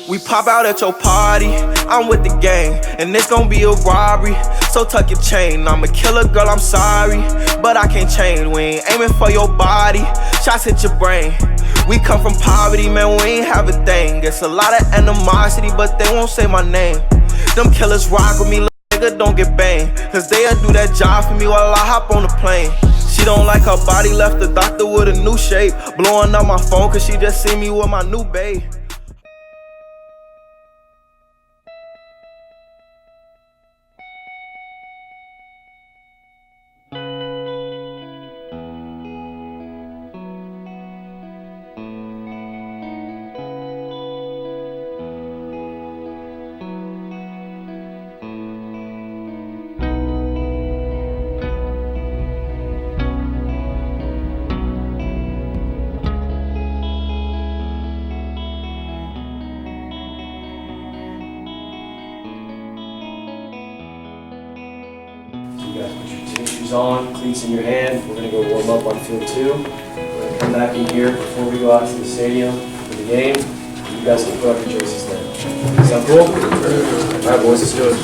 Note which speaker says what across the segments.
Speaker 1: We pop out at your party, I'm with the gang, and it's gon' be a robbery, so tuck your chain. I'm a killer, girl, I'm sorry, but I can't change. We ain't aiming for your body, shots hit your brain. We come from poverty, man, we ain't have a thing. It's a lot of animosity, but they won't say my name. Them killers rock with me, little nigga, don't get banged, cause they'll do that job for me while I hop on the plane. She don't like her body, left the doctor with a new shape, blowing up my phone cause she just see me with my new babe.
Speaker 2: You guys put your tennis shoes on, cleats in your hand. We're going to go warm up on field 2. We're going to come back in here before we go out to the stadium for the game. You guys can put up your jerseys then. Sound cool? Alright boys, let's do it.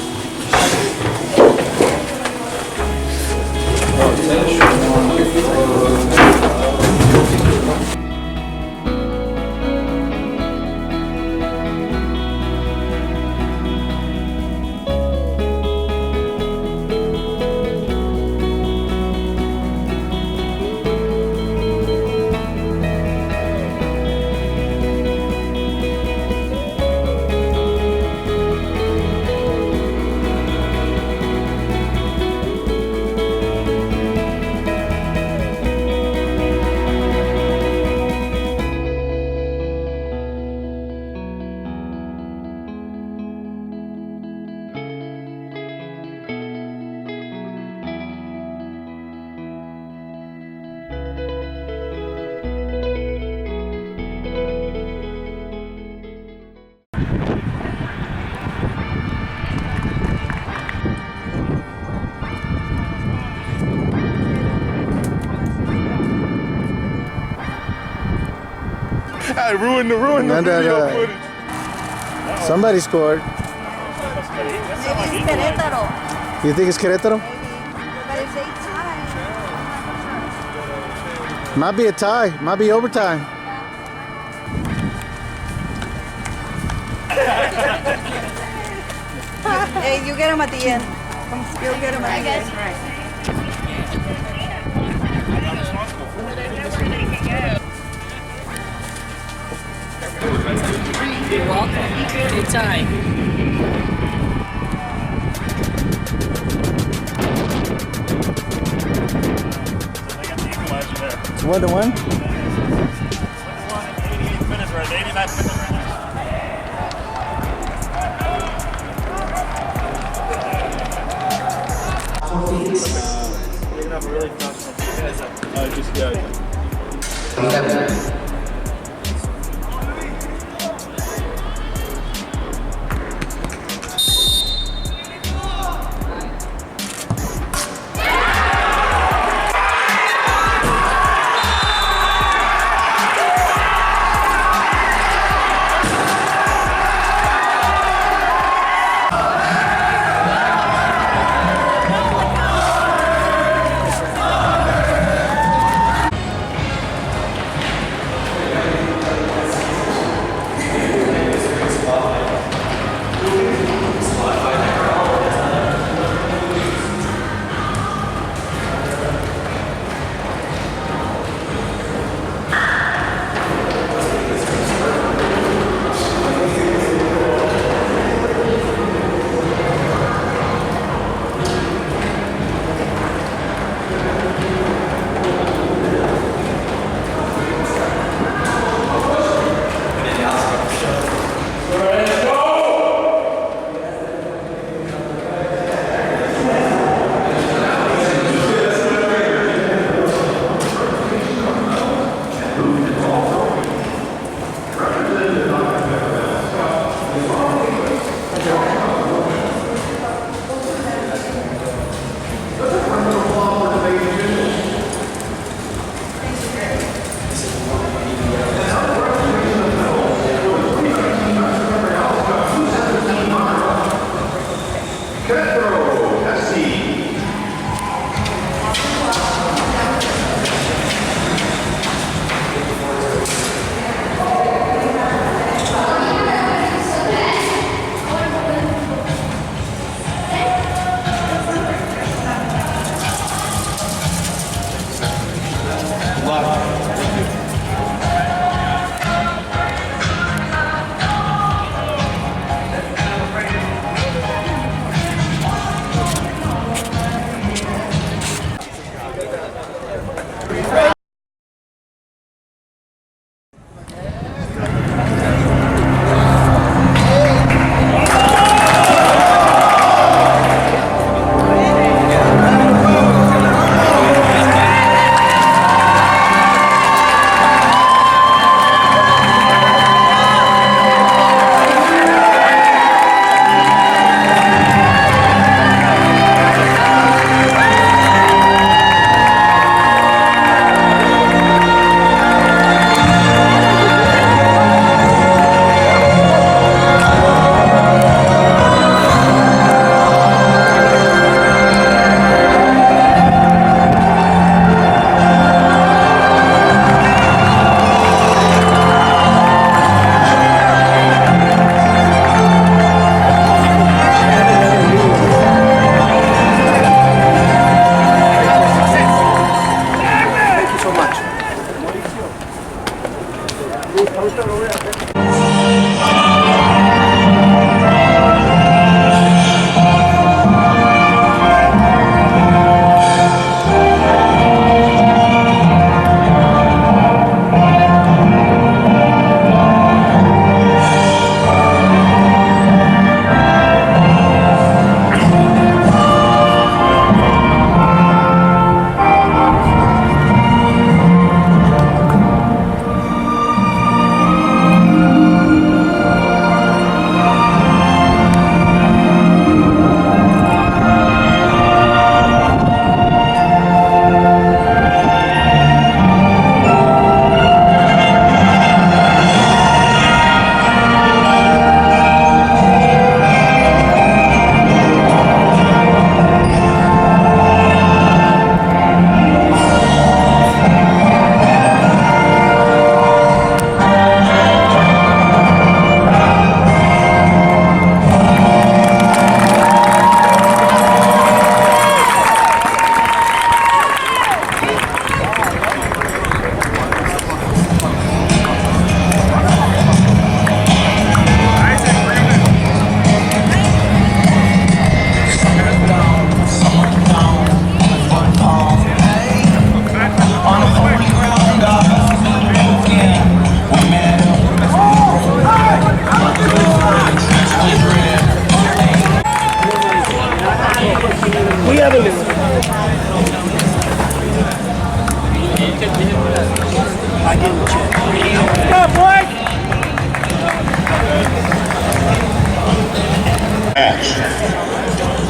Speaker 3: I ruined the video footage.
Speaker 4: Somebody scored. You think it's Querétaro? Might be a tie. Might be overtime.
Speaker 5: Hey, you get him at the end. You'll get him at the end. Right.
Speaker 6: You're welcome. Good time.
Speaker 4: It's 1-1.
Speaker 3: 88 minutes right, 89 minutes right now.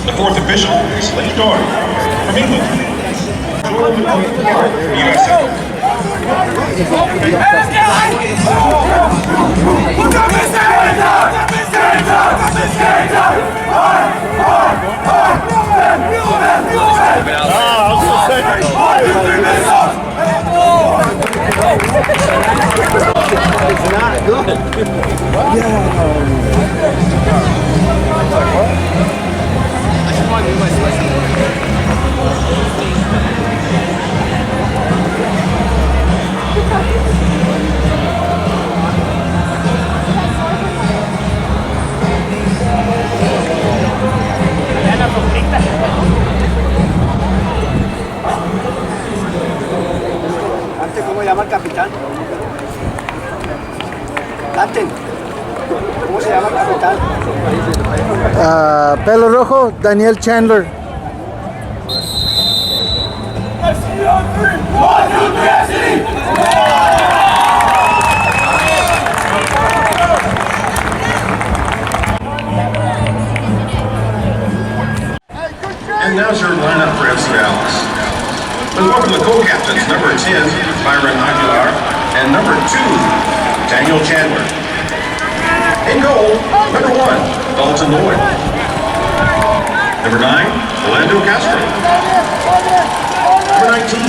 Speaker 7: The fourth official is Lloyd from England. USA.
Speaker 4: It's not good.
Speaker 8: Dante, ¿cómo se llama el capitán? Dante, ¿cómo se llama el capitán?
Speaker 4: Pelo rojo, Daniel Chandler.
Speaker 7: And now's your lineup for FC Dallas. Let's welcome the co-captains, number 10, Byron Aguilar, and number 2, Daniel Chandler. In goal, number 1, Dalton Lloyd. Number 9, Orlando Castro. Number 19,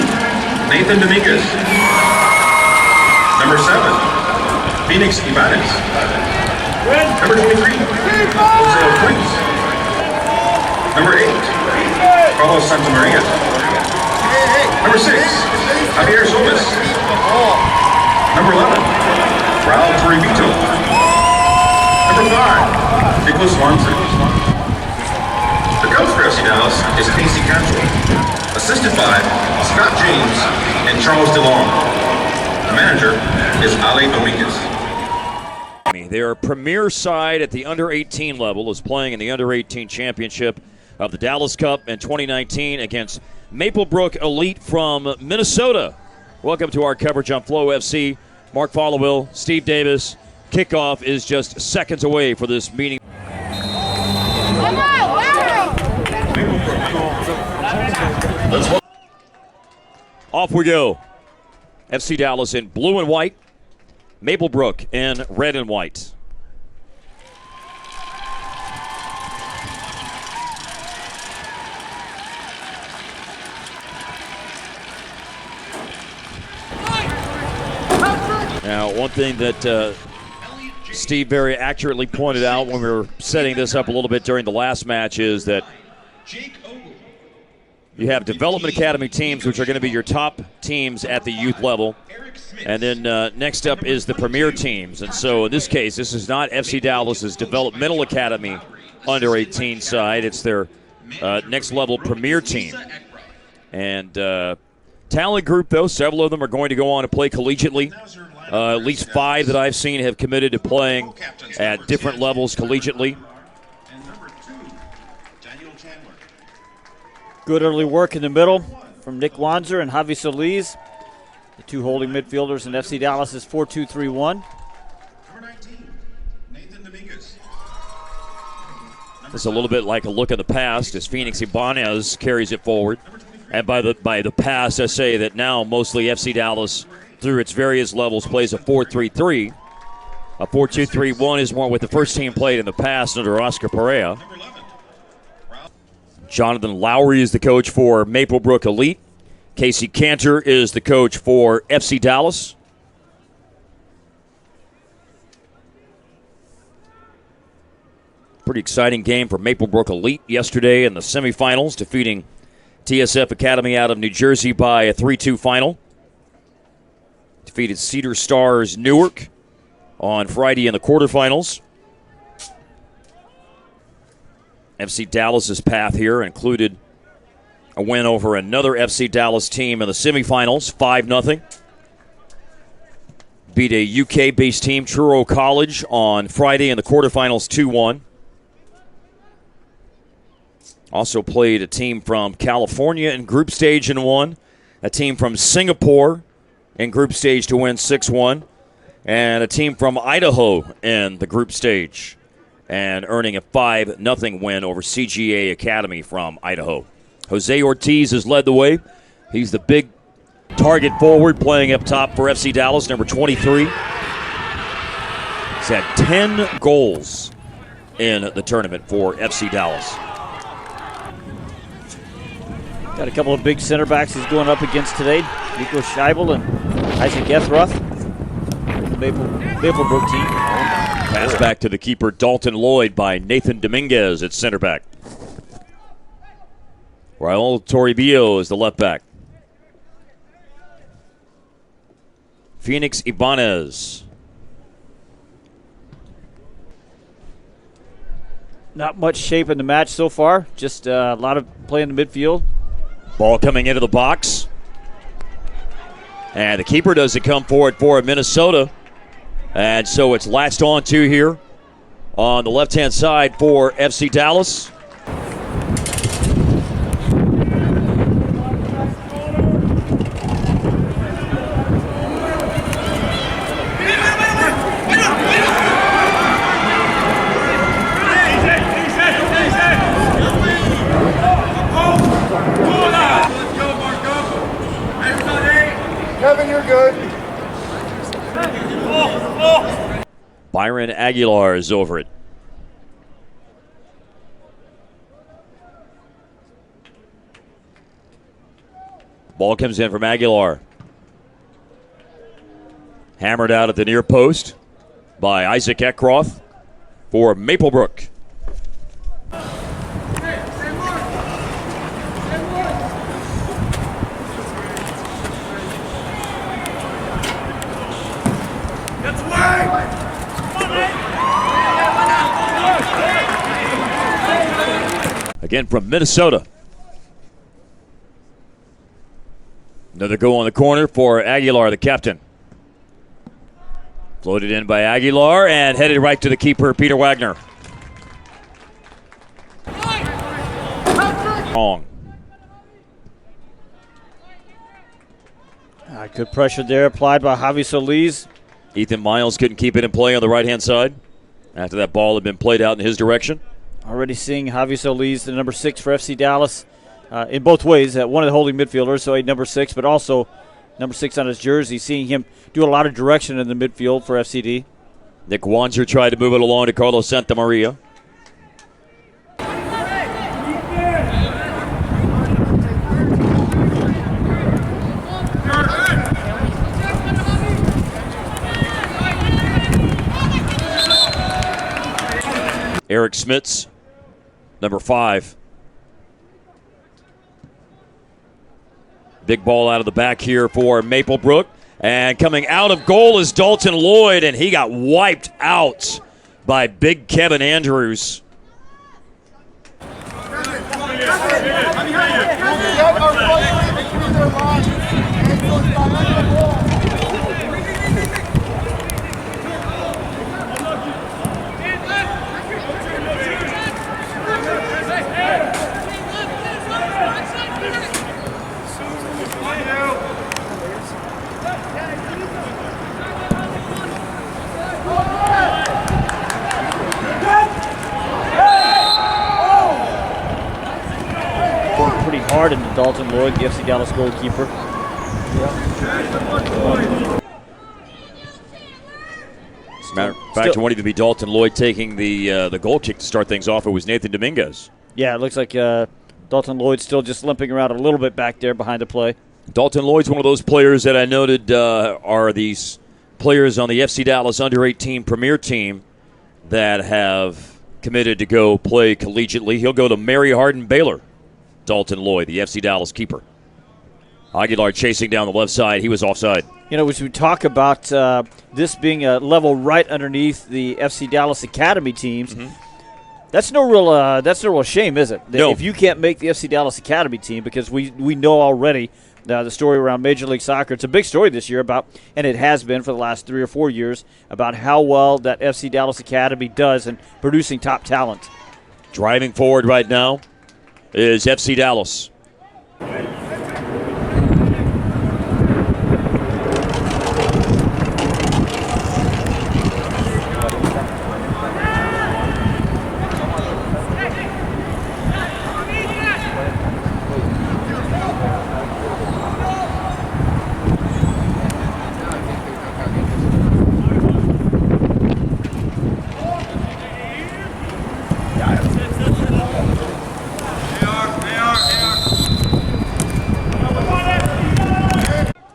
Speaker 7: Nathan Dominguez. Number 7, Phoenix Ibanez. Number 23, Jose Ortiz. Number 8, Carlos Santamaria. Number 6, Javier Solis. Number 11, Raul Toribito. Number 5, Nicholas Swanson. The coach for FC Dallas is Casey Cantor, assisted by Scott James and Charles DeLong. The manager is Ale Dominguez.
Speaker 9: Their premier side at the under-18 level is playing in the under-18 championship of the Dallas Cup in 2019 against Maplebrook Elite from Minnesota. Welcome to our coverage on Flow FC. Mark Followell, Steve Davis. Kickoff is just seconds away for this meeting. Off we go. FC Dallas in blue and white. Maplebrook in red and white. Now, one thing that Steve very accurately pointed out when we were setting this up a little bit during the last match is that you have development academy teams, which are going to be your top teams at the youth level. And then next up is the premier teams. And so in this case, this is not FC Dallas's developmental academy under 18 side. It's their next level premier team. And talent group, though, several of them are going to go on to play collegiately. At least 5 that I've seen have committed to playing at different levels collegiately.
Speaker 10: Good early work in the middle from Nick Wanzer and Javi Solis, the 2 holding midfielders in FC Dallas' 4-2-3-1.
Speaker 9: This is a little bit like a look in the past as Phoenix Ibanez carries it forward. And by the past, I say that now mostly FC Dallas, through its various levels, plays a 4-3-3. A 4-2-3-1 is more what the first team played in the past under Oscar Perea. Jonathan Lowry is the coach for Maplebrook Elite. Casey Cantor is the coach for FC Dallas. Pretty exciting game for Maplebrook Elite yesterday in the semifinals, defeating TSF Academy out of New Jersey by a 3-2 final. Defeated Cedar Stars Newark on Friday in the quarterfinals. FC Dallas's path here included a win over another FC Dallas team in the semifinals, 5-0. Beat a UK-based team, Truro College, on Friday in the quarterfinals, 2-1. Also played a team from California in group stage and won. A team from Singapore in group stage to win 6-1. And a team from Idaho in the group stage and earning a 5-0 win over CGA Academy from Idaho. Jose Ortiz has led the way. He's the big target forward playing up top for FC Dallas, number 23. He's had 10 goals in the tournament for FC Dallas.
Speaker 10: Got a couple of big center backs he's going up against today. Nico Scheibel and Isaac Ethroth, the Maplebrook team.
Speaker 9: Pass back to the keeper, Dalton Lloyd, by Nathan Dominguez at center back. Raul Toribio is the left back. Phoenix Ibanez.
Speaker 10: Not much shape in the match so far. Just a lot of play in the midfield.
Speaker 9: Ball coming into the box. And the keeper doesn't come forward for Minnesota. And so it's latched on to here on the left-hand side for FC Dallas.
Speaker 3: Kevin, you're good.
Speaker 9: Byron Aguilar is over it. Ball comes in from Aguilar. Hammered out at the near post by Isaac Eckroth for Maplebrook. Again from Minnesota. Another go on the corner for Aguilar, the captain. Floated in by Aguilar and headed right to the keeper, Peter Wagner. Wrong.
Speaker 10: Good pressure there applied by Javi Solis.
Speaker 9: Ethan Miles couldn't keep it in play on the right-hand side after that ball had been played out in his direction.
Speaker 10: Already seeing Javi Solis, the number 6 for FC Dallas, in both ways. One of the holding midfielders, so a number 6, but also number 6 on his jersey. Seeing him do a lot of direction in the midfield for FCD.
Speaker 9: Nick Wanzer tried to move it along to Carlos Santamaria. Eric Smits, number 5. Big ball out of the back here for Maplebrook. And coming out of goal is Dalton Lloyd, and he got wiped out by big Kevin Andrews.
Speaker 10: Pretty hard into Dalton Lloyd, the FC Dallas goalkeeper.
Speaker 9: As a matter of fact, it won't even be Dalton Lloyd taking the goal kick to start things off. It was Nathan Dominguez.
Speaker 10: Yeah, it looks like Dalton Lloyd's still just limping around a little bit back there behind the play.
Speaker 9: Dalton Lloyd's one of those players that I noted are these players on the FC Dallas under-18 Premier Team that have committed to go play collegiately. He'll go to Mary Hardin Baylor. Dalton Lloyd, the FC Dallas keeper. Aguilar chasing down the left side. He was offside.
Speaker 10: You know, as we talk about this being a level right underneath the FC Dallas Academy teams, that's no real shame, is it?
Speaker 9: No.
Speaker 10: If you can't make the FC Dallas Academy team, because we know already the story around Major League Soccer. It's a big story this year about, and it has been for the last 3 or 4 years, about how well that FC Dallas Academy does in producing top talent.
Speaker 9: Driving forward right now is FC Dallas.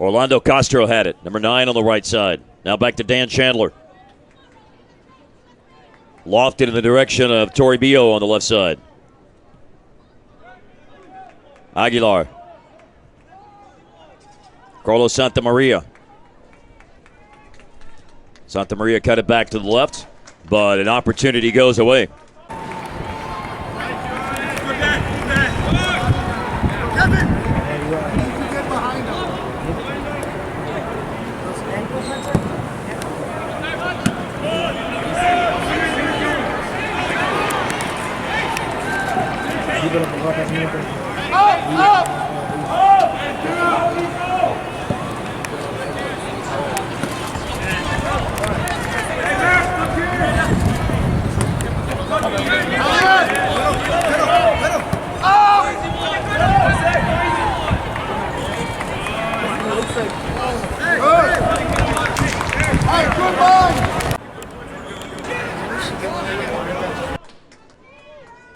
Speaker 9: Orlando Castro had it, number 9 on the right side. Now back to Dan Chandler. Lofted in the direction of Toribio on the left side. Aguilar. Carlos Santamaria. Santamaria cut it back to the left, but an opportunity goes away.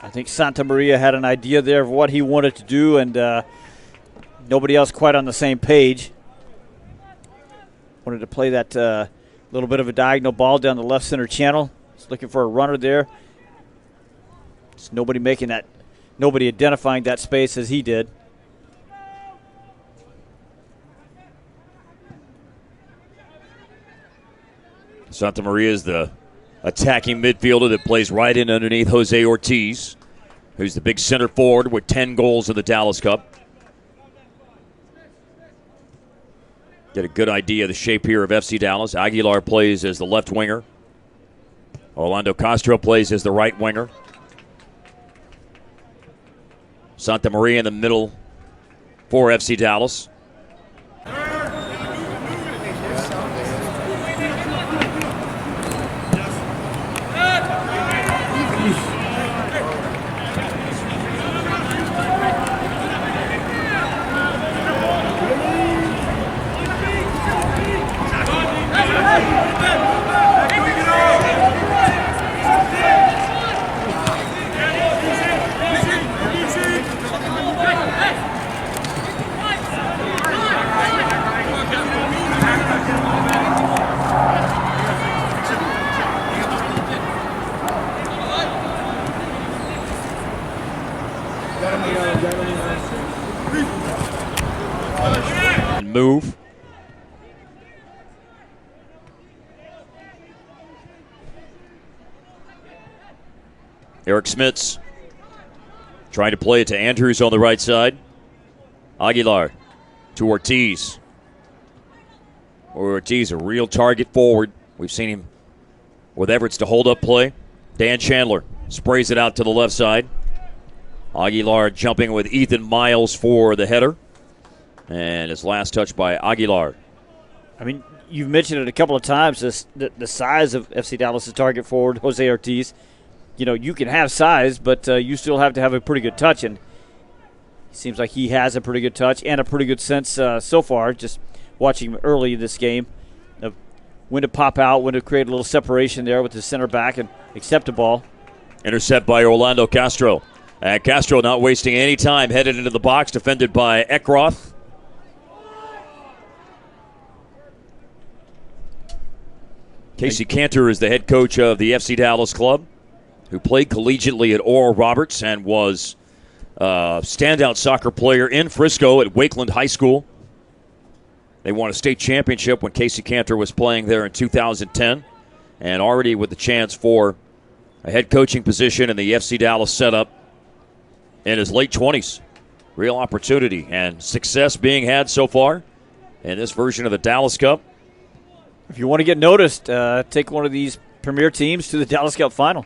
Speaker 9: I think Santamaria had an idea there of what he wanted to do, and
Speaker 10: Nobody else quite on the same page. Wanted to play that little bit of a diagonal ball down the left center channel. Just looking for a runner there. Just nobody identifying that space as he did.
Speaker 9: Santa Maria is the attacking midfielder that plays right in underneath Jose Ortiz, who's the big center forward with 10 goals in the Dallas Cup. Get a good idea of the shape here of FC Dallas. Aguilar plays as the left winger. Orlando Castro plays as the right winger. Santa Maria in the middle for FC Dallas. Move. Eric Smits trying to play it to Andrews on the right side. Aguilar to Ortiz. Ortiz, a real target forward. We've seen him with efforts to hold up play. Dan Chandler sprays it out to the left side. Aguilar jumping with Ethan Miles for the header. And his last touch by Aguilar.
Speaker 10: I mean, you've mentioned it a couple of times, the size of FC Dallas' target forward, Jose Ortiz. You know, you can have size, but you still have to have a pretty good touch. And it seems like he has a pretty good touch and a pretty good sense so far, just watching him early in this game, of when to pop out, when to create a little separation there with his center back and accept a ball.
Speaker 9: Intercept by Orlando Castro. And Castro not wasting any time, headed into the box, defended by Eckroth. Casey Cantor is the head coach of the FC Dallas club, who played collegiately at Oral Roberts and was a standout soccer player in Frisco at Wakeland High School. They won a state championship when Casey Cantor was playing there in 2010, and already with the chance for a head coaching position in the FC Dallas setup in his late 20s. Real opportunity and success being had so far in this version of the Dallas Cup.
Speaker 10: If you want to get noticed, take one of these premier teams to the Dallas Cup final.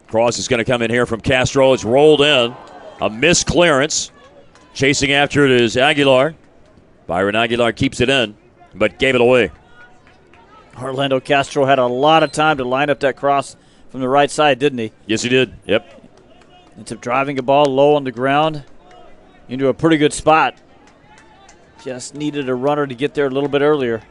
Speaker 9: Cross is going to come in here from Castro. It's rolled in. A missed clearance. Chasing after it is Aguilar. Byron Aguilar keeps it in, but gave it away.
Speaker 10: Orlando Castro had a lot of time to line up that cross from the right side, didn't he?
Speaker 9: Yes, he did. Yep.
Speaker 10: Ends up driving the ball low on the ground into a pretty good spot. Just needed a runner to get there a little bit earlier.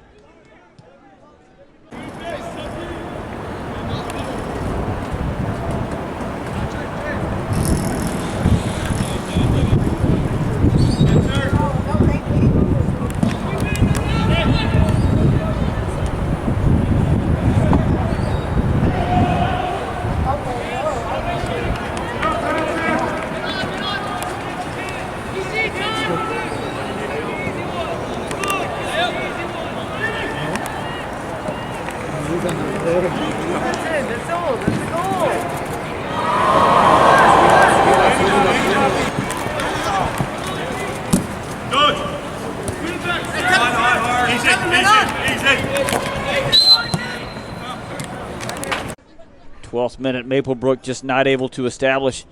Speaker 10: Minute, Maplebrook just not able to establish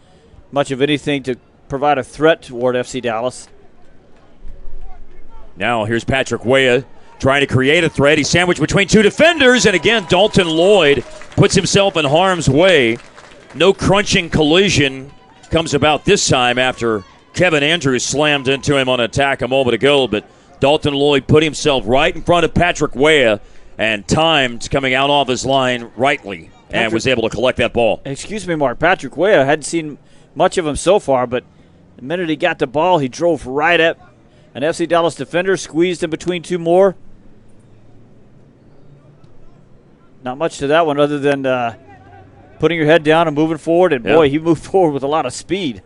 Speaker 10: much of anything to provide a threat toward FC Dallas.
Speaker 9: Now here's Patrick Weah trying to create a threat. He's sandwiched between two defenders, and again Dalton Lloyd puts himself in harm's way. No crunching collision comes about this time after Kevin Andrews slammed into him on attack a moment ago, but Dalton Lloyd put himself right in front of Patrick Weah and timed coming out off his line rightly. And was able to collect that ball.
Speaker 10: Excuse me, Mark. Patrick Weah, hadn't seen much of him so far, but The minute he got the ball, he drove right at an FC Dallas defender, squeezed in between two more. Not much to that one other than putting your head down and moving forward. And, boy, he moved forward with a lot of speed.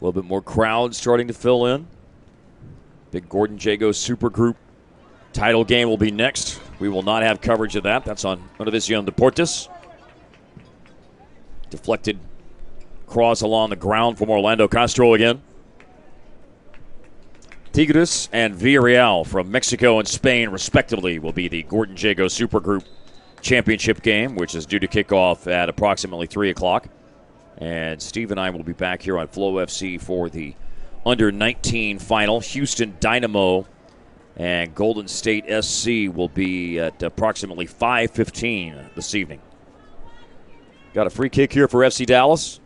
Speaker 9: A little bit more crowd starting to fill in. Big Gordon Jago Supergroup title game will be next. We will not have coverage of that. That's on Univision Deportes. Deflected cross along the ground from Orlando Castro again. Tigres and Villarreal from Mexico and Spain, respectively, will be the Gordon Jago Supergroup championship game, which is due to kick off at approximately 3 o'clock. And Steve and I will be back here on Flow FC for the under-19 final. Houston Dynamo and Golden State SC will be at approximately 5:15 this evening. Got a free kick here for FC Dallas.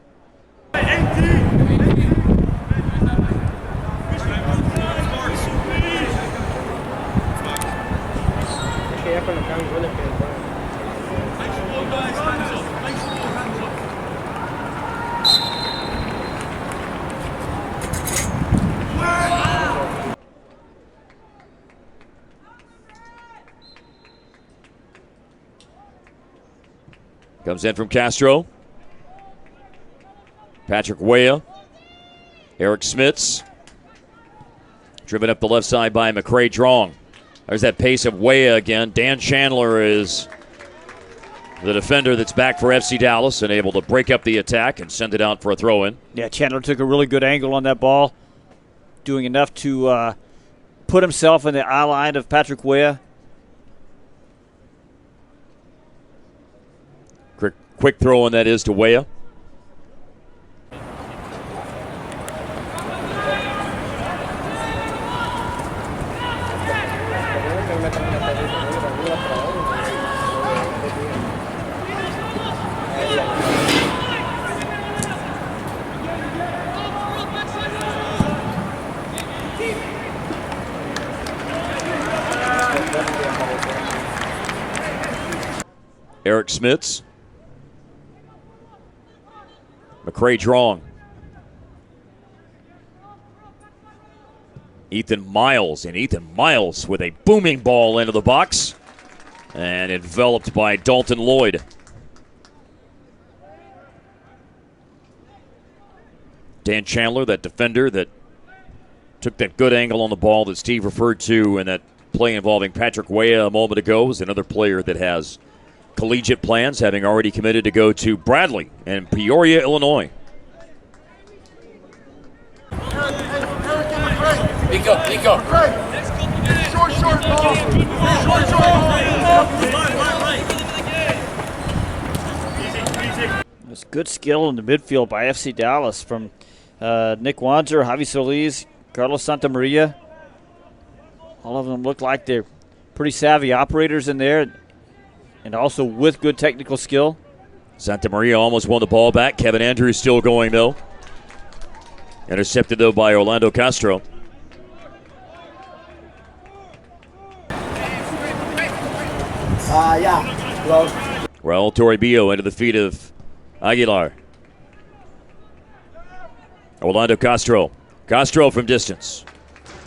Speaker 9: Comes in from Castro. Patrick Weah. Eric Smits. Driven up the left side by McCray Drong. There's that pace of Weah again. Dan Chandler is the defender that's back for FC Dallas and able to break up the attack and send it out for a throw-in.
Speaker 10: Yeah, Chandler took a really good angle on that ball, doing enough to put himself in the eye line of Patrick Weah.
Speaker 9: Quick throw, and that is to Weah. Eric Smits. McCray Drong. Ethan Miles, and Ethan Miles with a booming ball into the box and enveloped by Dalton Lloyd. Dan Chandler, that defender that took that good angle on the ball that Steve referred to in that play involving Patrick Weah a moment ago, is another player that has collegiate plans, having already committed to go to Bradley and Peoria, Illinois.
Speaker 3: Nico. Short ball.
Speaker 10: There's good skill in the midfield by FC Dallas from Nick Wanzer, Javi Solis, Carlos Santamaria. All of them look like they're pretty savvy operators in there, and also with good technical skill.
Speaker 9: Santamaria almost won the ball back. Kevin Andrews still going, though. Intercepted, though, by Orlando Castro. Well, Toribio into the feet of Aguilar. Orlando Castro. Castro from distance.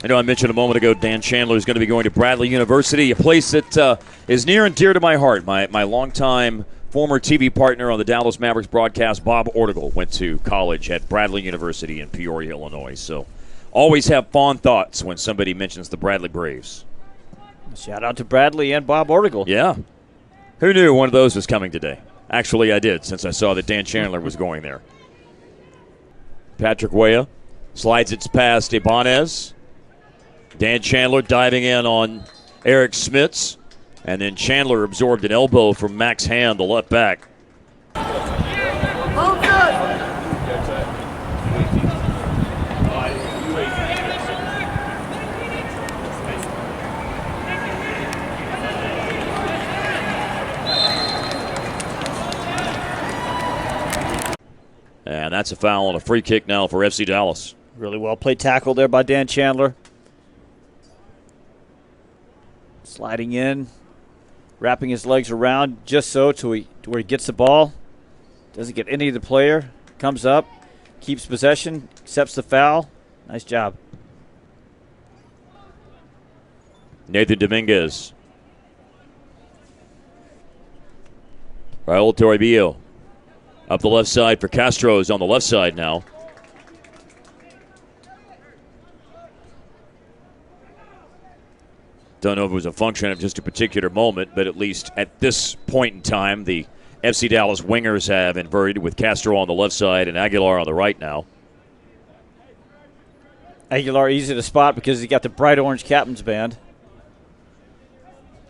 Speaker 9: I know I mentioned a moment ago Dan Chandler is going to be going to Bradley University, a place that is near and dear to my heart. My longtime former TV partner on the Dallas Mavericks broadcast, Bob Ortigal, went to college at Bradley University in Peoria, Illinois. So always have fond thoughts when somebody mentions the Bradley Braves.
Speaker 10: Shout out to Bradley and Bob Ortigal.
Speaker 9: Yeah. Who knew one of those was coming today? Actually, I did, since I saw that Dan Chandler was going there. Patrick Weah slides it past Ibanez. Dan Chandler diving in on Eric Smits. And then Chandler absorbed an elbow from Max Hand, the left back. that's a foul and a free kick now for FC Dallas.
Speaker 10: Really well played tackle there by Dan Chandler. Sliding in, wrapping his legs around just so to where he gets the ball. Doesn't get any of the player. Comes up, keeps possession, accepts the foul. Nice job.
Speaker 9: Nathan Dominguez. Raul Toribio up the left side for Castro's on the left side now. Don't know if it was a function of just a particular moment, but at least at this point in time, the FC Dallas wingers have inverted with Castro on the left side and Aguilar on the right now.
Speaker 10: Aguilar easy to spot because he got the bright orange captain's band.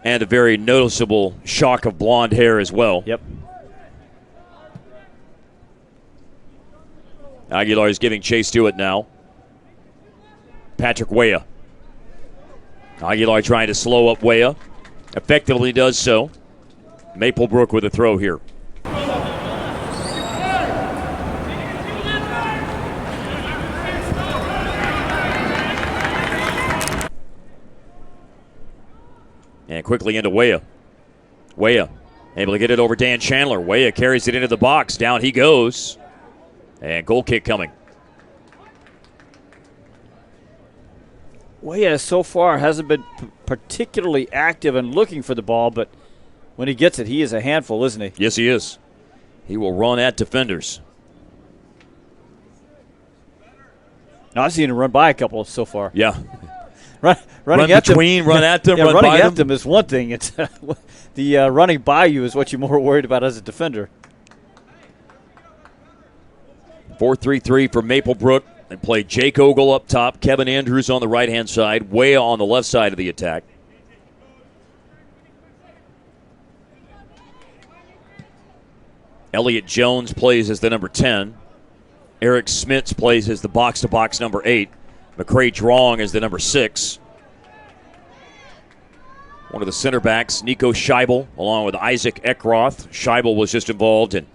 Speaker 9: And a very noticeable shock of blonde hair as well.
Speaker 10: Yep.
Speaker 9: Aguilar is giving chase to it now. Patrick Weah. Aguilar trying to slow up Weah. Effectively does so. Maplebrook with a throw here. And quickly into Weah. Weah able to get it over Dan Chandler. Weah carries it into the box. Down he goes. And goal kick coming.
Speaker 10: Weah so far hasn't been particularly active and looking for the ball, but when he gets it, he is a handful, isn't he?
Speaker 9: Yes, he is. He will run at defenders.
Speaker 10: Now, I've seen him run by a couple so far.
Speaker 9: Yeah.
Speaker 10: Running
Speaker 9: at between, run at them,
Speaker 10: yeah,
Speaker 9: run
Speaker 10: running
Speaker 9: by
Speaker 10: at
Speaker 9: them
Speaker 10: is one thing. It's the running by you is what you're more worried about as a defender.
Speaker 9: 4-3-3 for Maplebrook. And play Jake Ogle up top, Kevin Andrews on the right-hand side, Weah on the left side of the attack. Elliott Jones plays as the number 10. Eric Smits plays as the box-to-box number 8. McCray Drong is the number 6. One of the center backs, Nico Scheibel, along with Isaac Eckroth. Scheibel was just involved in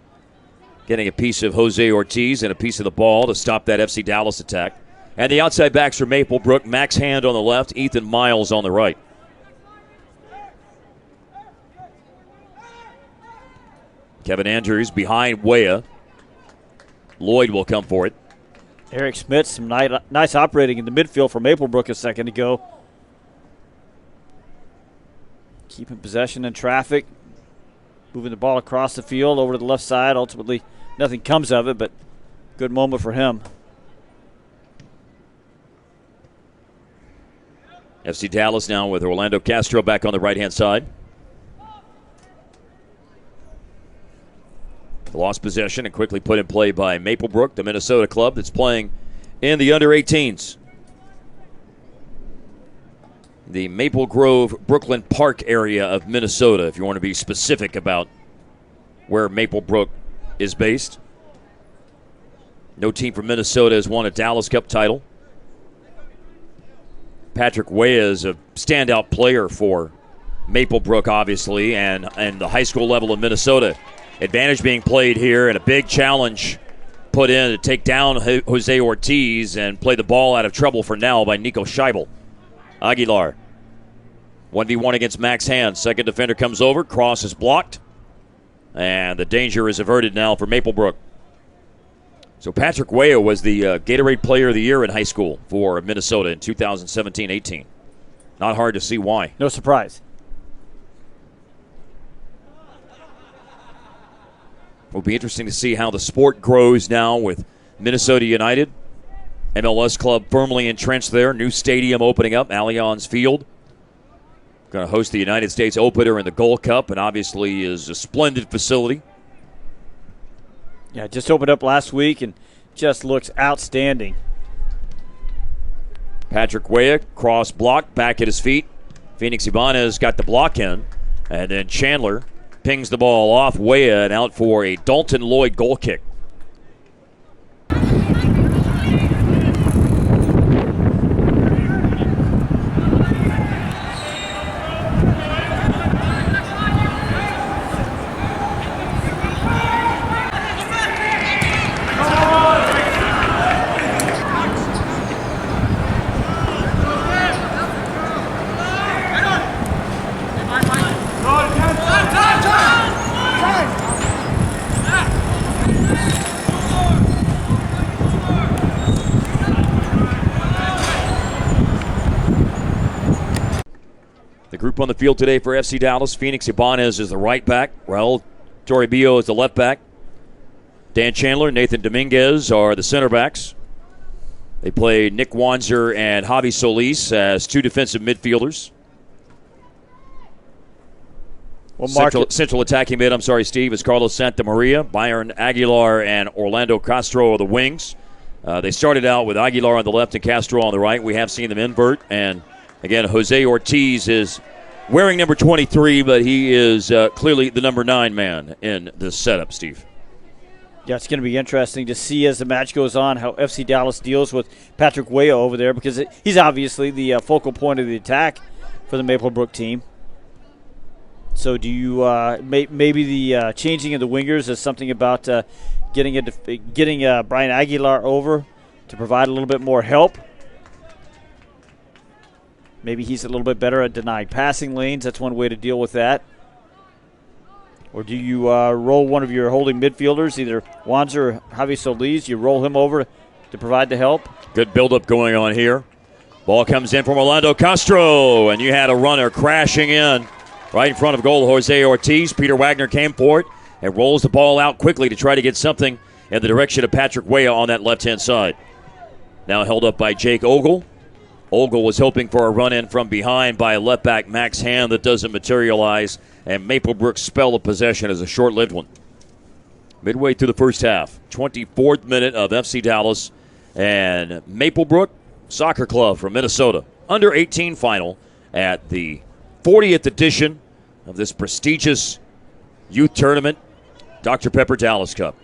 Speaker 9: getting a piece of Jose Ortiz and a piece of the ball to stop that FC Dallas attack. And the outside backs for Maplebrook, Max Hand on the left, Ethan Miles on the right. Kevin Andrews behind Weah. Lloyd will come for it.
Speaker 10: Eric Smith, some nice operating in the midfield for Maplebrook a second ago. Keeping possession in traffic. Moving the ball across the field over to the left side. Ultimately, nothing comes of it, but good moment for him.
Speaker 9: FC Dallas now with Orlando Castro back on the right-hand side. The lost possession and quickly put in play by Maplebrook, the Minnesota club that's playing in the under-18s. The Maple Grove, Brooklyn Park area of Minnesota, if you want to be specific about where Maplebrook is based. No team from Minnesota has won a Dallas Cup title. Patrick Weah is a standout player for Maplebrook, obviously, and the high school level of Minnesota. Advantage being played here and a big challenge put in to take down Jose Ortiz and play the ball out of trouble for now by Nico Scheibel. Aguilar, 1v1 against Max Hand. Second defender comes over, cross is blocked, and the danger is averted now for Maplebrook. So Patrick Weah was the Gatorade Player of the Year in high school for Minnesota in 2017-18. Not hard to see why.
Speaker 10: No surprise.
Speaker 9: It'll be interesting to see how the sport grows now with Minnesota United. MLS club firmly entrenched there. New stadium opening up, Allianz Field. Going to host the United States opener in the Gold Cup, and obviously is a splendid facility.
Speaker 10: Yeah, just opened up last week and just looks outstanding.
Speaker 9: Patrick Weah, cross block, back at his feet. Phoenix Ibanez got the block in, and then Chandler pings the ball off Weah and out for a Dalton Lloyd goal kick. on the field today for FC Dallas. Phoenix Ibanez is the right back. Raul Toribio is the left back. Dan Chandler, Nathan Dominguez are the center backs. They play Nick Wanzer and Javi Solis as two defensive midfielders.
Speaker 10: Well,
Speaker 9: Central attacking mid, Steve, is Carlos Santamaria. Byron Aguilar and Orlando Castro are the wings. They started out with Aguilar on the left and Castro on the right. We have seen them invert. And, again, Jose Ortiz is wearing number 23, but he is clearly the number 9 man in this setup, Steve.
Speaker 10: Yeah, it's going to be interesting to see as the match goes on how FC Dallas deals with Patrick Weah over there, because he's obviously the focal point of the attack for the Maplebrook team. So do you maybe the changing of the wingers is something about getting Brian Aguilar over to provide a little bit more help? Maybe he's a little bit better at denying passing lanes. That's one way to deal with that. Or do you roll one of your holding midfielders, either Wanzer or Javi Solis? You roll him over to provide the help?
Speaker 9: Good buildup going on here. Ball comes in from Orlando Castro, and you had a runner crashing in right in front of goal, Jose Ortiz. Peter Wagner came for it and rolls the ball out quickly to try to get something in the direction of Patrick Weah on that left-hand side. Now held up by Jake Ogle. Ogle was hoping for a run-in from behind by left back Max Hand that doesn't materialize, and Maplebrook's spell of possession is a short-lived one. Midway through the first half, 24th minute of FC Dallas and Maplebrook Soccer Club from Minnesota. Under 18 final at the 40th edition of this prestigious youth tournament, Dr. Pepper Dallas Cup.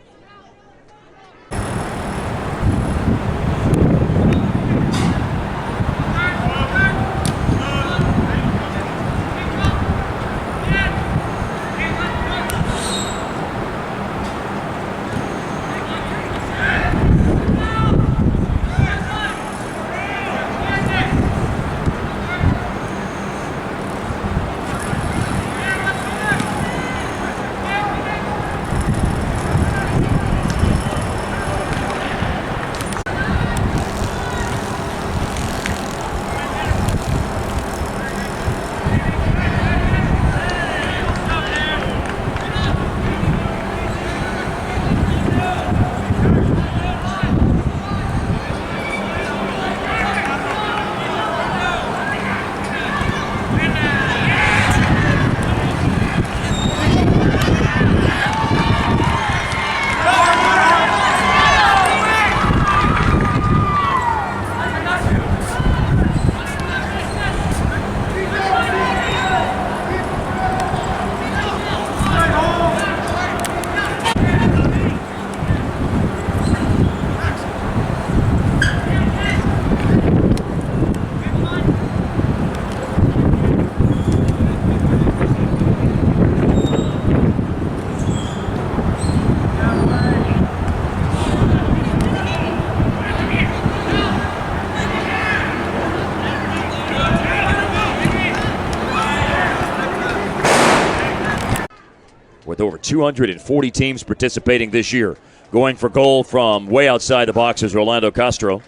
Speaker 9: With over 240 teams participating this year. Going for goal from way outside the box is Orlando Castro.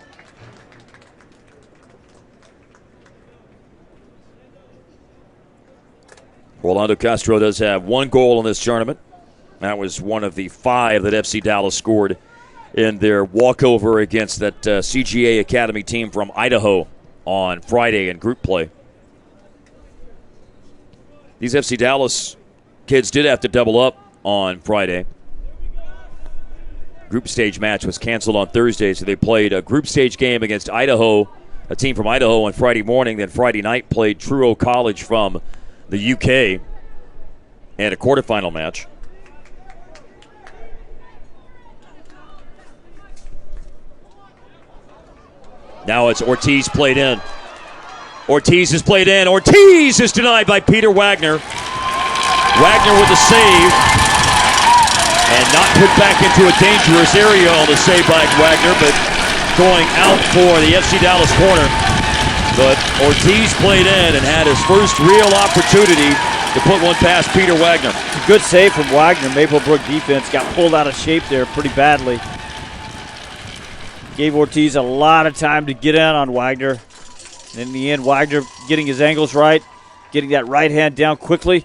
Speaker 9: Orlando Castro does have one goal in this tournament. That was one of the 5 that FC Dallas scored in their walkover against that CGA Academy team from Idaho on Friday in group play. These FC Dallas kids did have to double up on Friday. Group stage match was canceled on Thursday, so they played a group stage game against Idaho, a team from Idaho, on Friday morning. Then Friday night played Truro College from the UK and a quarterfinal match. Now it's Ortiz played in. Ortiz is played in. Ortiz is denied by Peter Wagner. Wagner with a save and not put back into a dangerous area on the save by Wagner, but going out for the FC Dallas corner. But Ortiz played in and had his first real opportunity to put one past Peter Wagner.
Speaker 10: Good save from Wagner. Maplebrook defense got pulled out of shape there pretty badly. Gave Ortiz a lot of time to get in on Wagner. And in the end, Wagner getting his angles right, getting that right hand down quickly.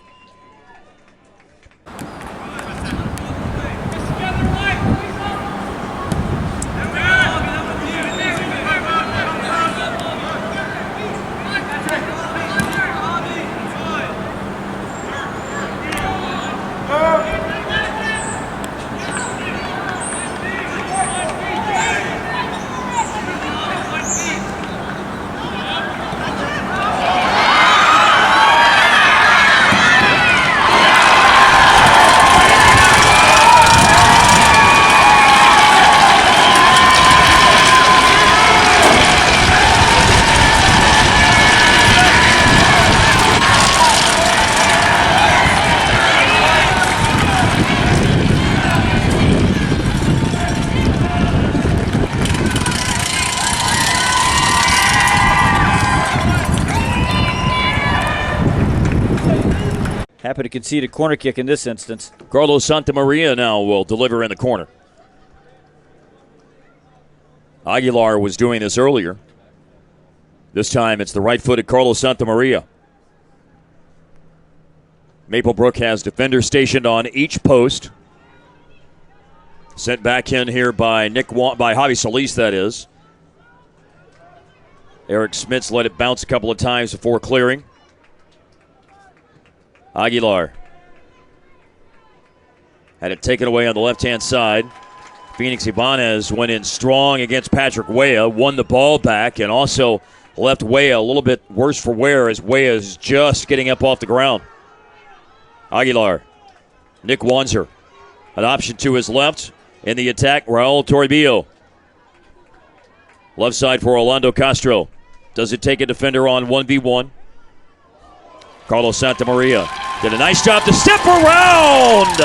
Speaker 10: Happy to concede a corner kick in this instance.
Speaker 9: Carlos Santamaria now will deliver in the corner. Aguilar was doing this earlier. This time it's the right-footed Carlos Santamaria. Maplebrook has defenders stationed on each post. Sent back in here by Javi Solis, that is. Eric Smits let it bounce a couple of times before clearing. Aguilar had it taken away on the left-hand side. Phoenix Ibanez went in strong against Patrick Weah, won the ball back, and also left Weah a little bit worse for wear as Weah is just getting up off the ground. Aguilar, Nick Wanzer, an option to his left. In the attack, Raul Toribio. Left side for Orlando Castro. Does it take a defender on 1v1? Carlos Santamaria did a nice job to step around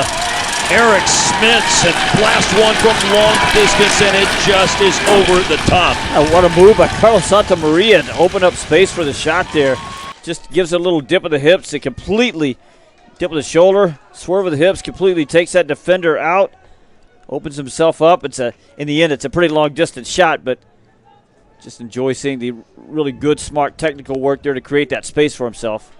Speaker 9: Eric Smits and blast one from long distance, and it just is over the top.
Speaker 10: What a move by Carlos Santamaria to open up space for the shot there. Just gives it a little dip of the hips. It completely dip of the shoulder, swerve of the hips, completely takes that defender out, opens himself up. In the end, it's a pretty long distance shot, but just enjoy seeing the really good, smart technical work there to create that space for himself.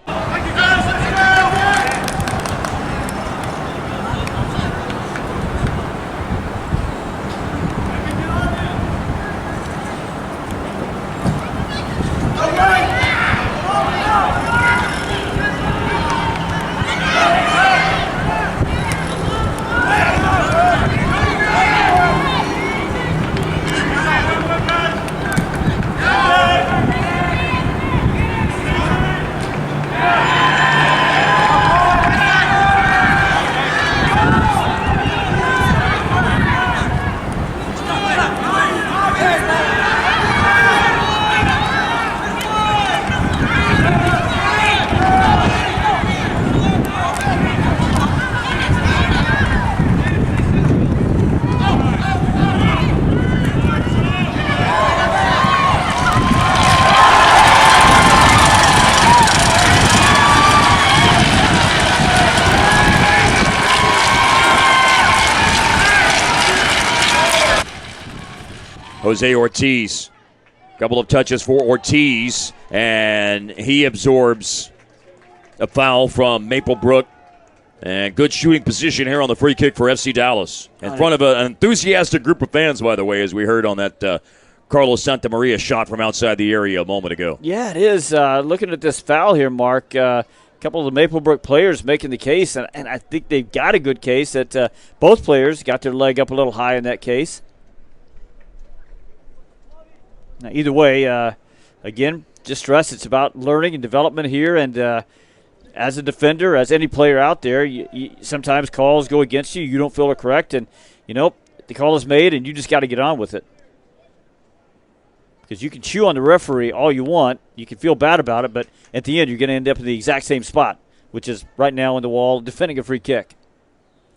Speaker 9: Jose Ortiz. A couple of touches for Ortiz, and he absorbs a foul from Maplebrook. And good shooting position here on the free kick for FC Dallas. In front of an enthusiastic group of fans, by the way, as we heard on that Carlos Santamaria shot from outside the area a moment ago.
Speaker 10: Yeah, it is. Looking at this foul here, Mark, a couple of the Maplebrook players making the case, and I think they've got a good case that both players got their leg up a little high in that case. Now, either way, again, just stress it's about learning and development here. And as a defender, as any player out there, sometimes calls go against you. You don't feel are correct. And, the call is made, and you just got to get on with it. Because you can chew on the referee all you want. You can feel bad about it. But at the end, you're going to end up in the exact same spot, which is right now in the wall, defending a free kick.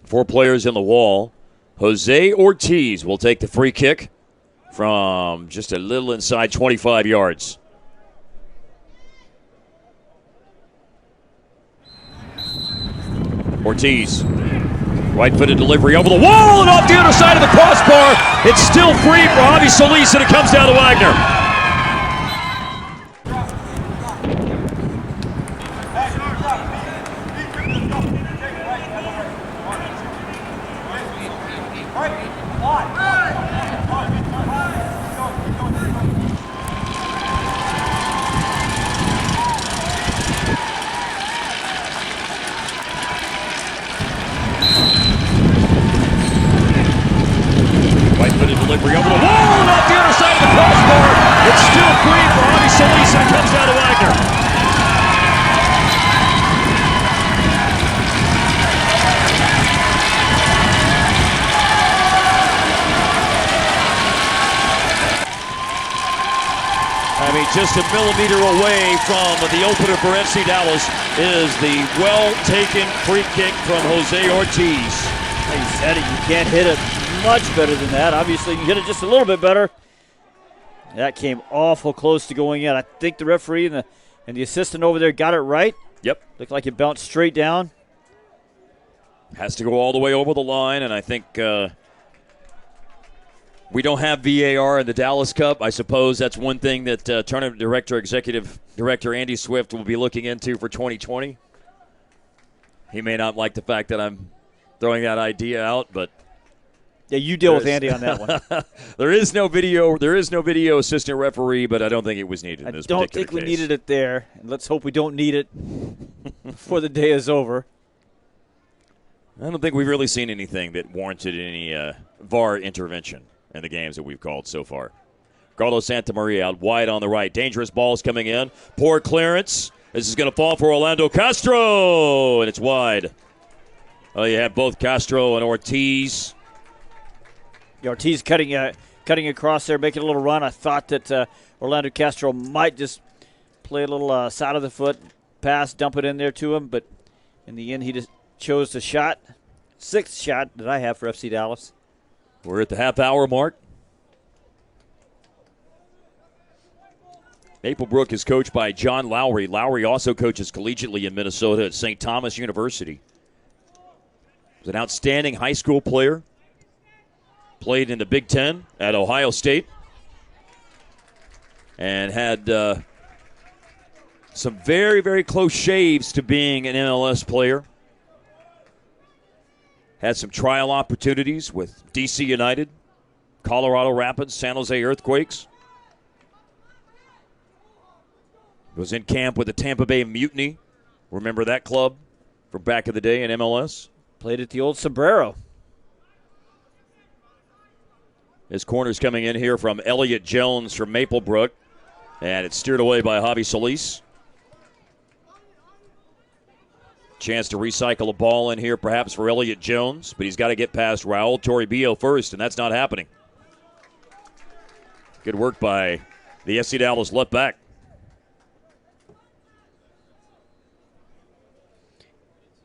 Speaker 9: 4 players in the wall. Jose Ortiz will take the free kick from just a little inside 25 yards. Ortiz, right-footed delivery over the wall and off the other side of the crossbar. It's still free for Javi Solis, and it comes down to Wagner. delivery over the wall, and off the other side of the crossbar. It's still free for Javi Solis, and it comes down to Wagner. I mean, just a millimeter away from the opener for FC Dallas is the well-taken free kick from Jose Ortiz.
Speaker 10: Like you said, you can't hit it much better than that. Obviously, you hit it just a little bit better. That came awful close to going in. I think the referee and the assistant over there got it right.
Speaker 9: Yep.
Speaker 10: Looked like it bounced straight down.
Speaker 9: Has to go all the way over the line, and I think we don't have VAR in the Dallas Cup. I suppose that's one thing that tournament director, executive director Andy Swift will be looking into for 2020. He may not like the fact that I'm throwing that idea out, but
Speaker 10: yeah, you deal with Andy on that one.
Speaker 9: There is no video assistant referee, but I don't think it was needed in this particular case.
Speaker 10: I don't think we needed it there, and let's hope we don't need it before the day is over.
Speaker 9: I don't think we've really seen anything that warranted any VAR intervention in the games that we've called so far. Carlos Santamaria out wide on the right. Dangerous balls coming in. Poor clearance. This is going to fall for Orlando Castro, and it's wide. Oh, you have both Castro and Ortiz.
Speaker 10: Yeah, Ortiz cutting across there, making a little run. I thought that Orlando Castro might just play a little side of the foot pass, dump it in there to him, but in the end he just chose the shot. Sixth shot that I have for FC Dallas.
Speaker 9: We're at the half-hour mark. Maplebrook is coached by John Lowry. Lowry also coaches collegiately in Minnesota at St. Thomas University. He's an outstanding high school player. Played in the Big Ten at Ohio State. And had some very, very close shaves to being an MLS player. Had some trial opportunities with DC United, Colorado Rapids, San Jose Earthquakes. Was in camp with the Tampa Bay Mutiny. Remember that club from back in the day in MLS?
Speaker 10: Played at the old Sombrero.
Speaker 9: His corner's coming in here from Elliott Jones from Maplebrook. And it's steered away by Javi Solis. Chance to recycle a ball in here perhaps for Elliott Jones, but he's got to get past Raul Toribio first, and that's not happening. Good work by the FC Dallas left back.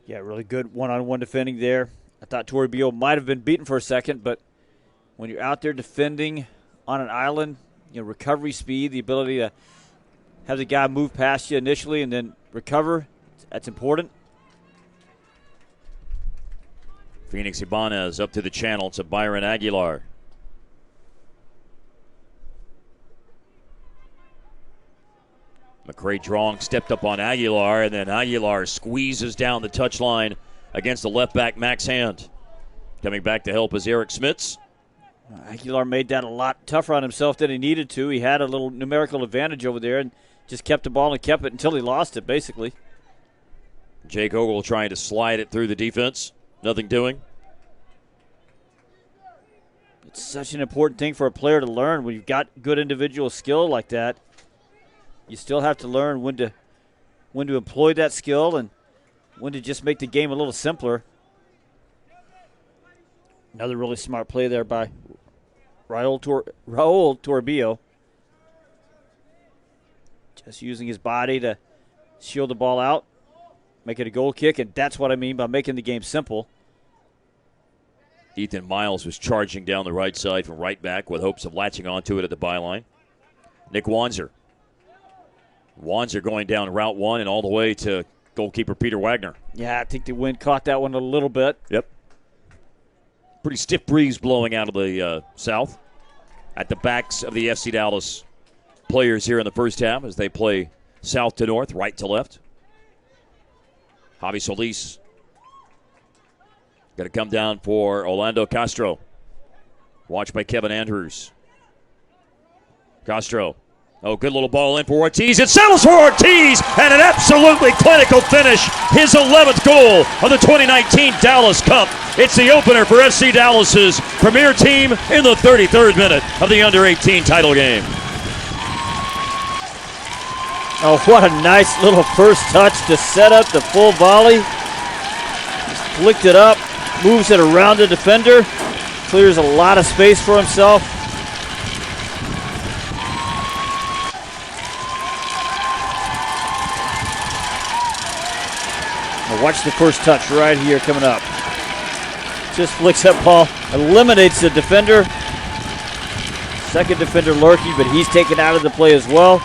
Speaker 10: Yeah, really good one-on-one defending there. I thought Toribio might have been beaten for a second, but when you're out there defending on an island, recovery speed, the ability to have the guy move past you initially and then recover, that's important.
Speaker 9: Phoenix Ibanez up to the channel to Byron Aguilar. McCray Drong stepped up on Aguilar, and then Aguilar squeezes down the touchline against the left back Max Hand. Coming back to help is Eric Smits.
Speaker 10: Aguilar made that a lot tougher on himself than he needed to. He had a little numerical advantage over there and just kept the ball and kept it until he lost it, basically.
Speaker 9: Jake Ogle trying to slide it through the defense. Nothing doing.
Speaker 10: It's such an important thing for a player to learn. When you've got good individual skill like that, you still have to learn when to employ that skill and when to just make the game a little simpler. Another really smart play there by Raul Toribio. Just using his body to shield the ball out, make it a goal kick, and that's what I mean by making the game simple.
Speaker 9: Ethan Miles was charging down the right side from right back with hopes of latching onto it at the byline. Nick Wanzer. Wanzer going down Route 1 and all the way to goalkeeper Peter Wagner.
Speaker 10: Yeah, I think the wind caught that one a little bit.
Speaker 9: Yep. Pretty stiff breeze blowing out of the south at the backs of the FC Dallas players here in the first half as they play south to north, right to left. Javi Solis got to come down for Orlando Castro. Watched by Kevin Andrews. Castro. Oh, good little ball in for Ortiz. It settles for Ortiz, and an absolutely clinical finish. His 11th goal of the 2019 Dallas Cup. It's the opener for FC Dallas's premier team in the 33rd minute of the under-18 title game.
Speaker 10: Oh, what a nice little first touch to set up the full volley. Just flicked it up, moves it around the defender, clears a lot of space for himself. Now watch the first touch right here coming up. Just flicks that ball, eliminates the defender. Second defender lurking, but he's taken out of the play as well.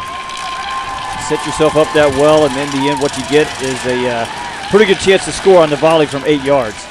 Speaker 10: Set yourself up that well, and in the end, what you get is a pretty good chance to score on the volley from 8 yards.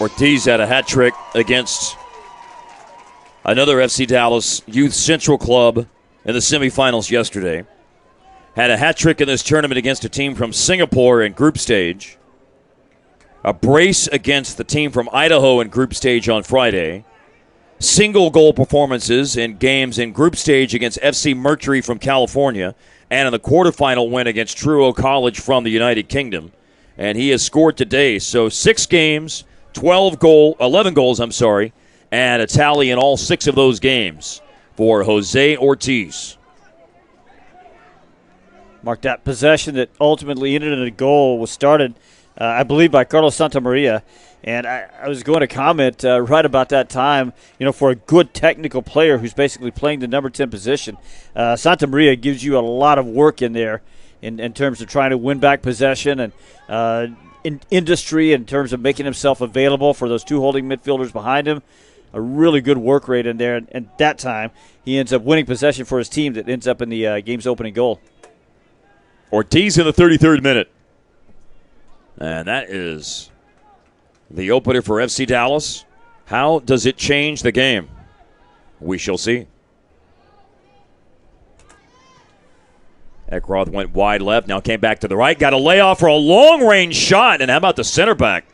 Speaker 9: Ortiz had a hat trick against another FC Dallas Youth Central club in the semifinals yesterday. Had a hat trick in this tournament against a team from Singapore in group stage. A brace against the team from Idaho in group stage on Friday. Single goal performances in games in group stage against FC Mercury from California and in the quarterfinal win against Truro College from the United Kingdom. And he has scored today. So 6 games, 11 goals, and a tally in all 6 of those games for Jose Ortiz.
Speaker 10: Mark, that possession that ultimately ended in a goal was started, I believe, by Carlos Santamaria. And I was going to comment right about that time, for a good technical player who's basically playing the number 10 position, Santamaria gives you a lot of work in there in terms of trying to win back possession and in industry in terms of making himself available for those 2 holding midfielders behind him. A really good work rate in there. And that time, he ends up winning possession for his team that ends up in the game's opening goal.
Speaker 9: Ortiz in the 33rd minute. And that is the opener for FC Dallas. How does it change the game? We shall see. Eckroth went wide left, now came back to the right, got a layoff for a long-range shot, and how about the center back?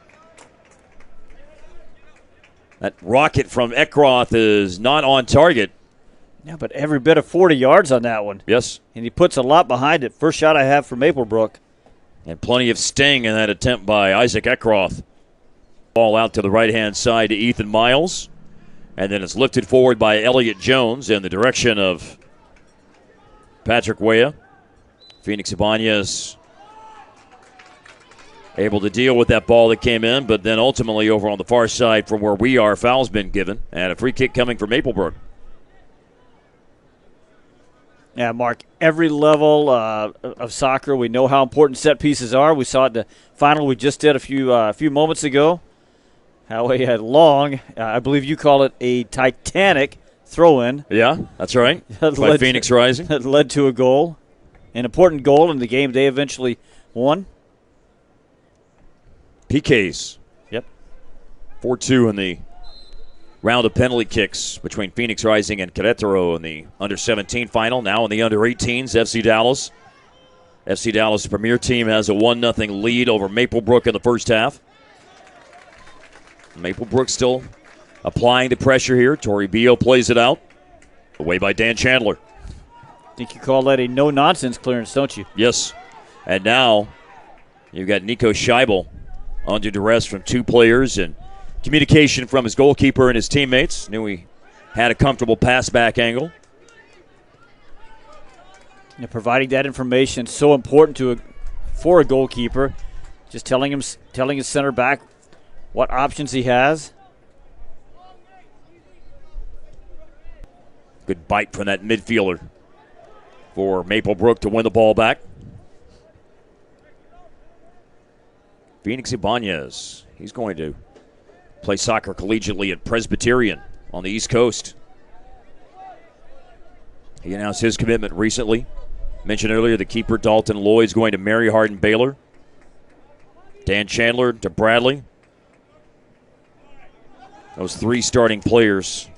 Speaker 9: That rocket from Eckroth is not on target.
Speaker 10: Yeah, but every bit of 40 yards on that one.
Speaker 9: Yes.
Speaker 10: And he puts a lot behind it. First shot I have for Maplebrook.
Speaker 9: And plenty of sting in that attempt by Isaac Eckroth. Ball out to the right-hand side to Ethan Miles. And then it's lifted forward by Elliott Jones in the direction of Patrick Weah. Phoenix Ibanez able to deal with that ball that came in, but then ultimately over on the far side from where we are, foul's been given, and a free kick coming from Maplebrook.
Speaker 10: Yeah, Mark, every level of soccer, we know how important set pieces are. We saw it in the final we just did a few moments ago. How he had long, I believe you call it a Titanic throw-in.
Speaker 9: Yeah, that's right, by Phoenix Rising.
Speaker 10: That led to a goal. An important goal in the game they eventually won.
Speaker 9: PKs.
Speaker 10: Yep.
Speaker 9: 4-2 in the round of penalty kicks between Phoenix Rising and Querétaro in the under-17 final. Now in the under-18s, FC Dallas. FC Dallas' premier team has a 1-0 lead over Maplebrook in the first half. Maplebrook still applying the pressure here. Toribio plays it out. Away by Dan Chandler.
Speaker 10: I think you call that a no-nonsense clearance, don't you?
Speaker 9: Yes. And now you've got Nico Scheibel under duress from 2 players and communication from his goalkeeper and his teammates. Knew he had a comfortable pass-back angle.
Speaker 10: Yeah, providing that information is so important for a goalkeeper. Just telling his center back what options he has.
Speaker 9: Good bite from that midfielder for Maplebrook to win the ball back. Phoenix Ibanez, he's going to play soccer collegiately at Presbyterian on the East Coast. He announced his commitment recently. Mentioned earlier, the keeper, Dalton Lloyd's going to Mary Hardin Baylor. Dan Chandler to Bradley. Those 3 starting players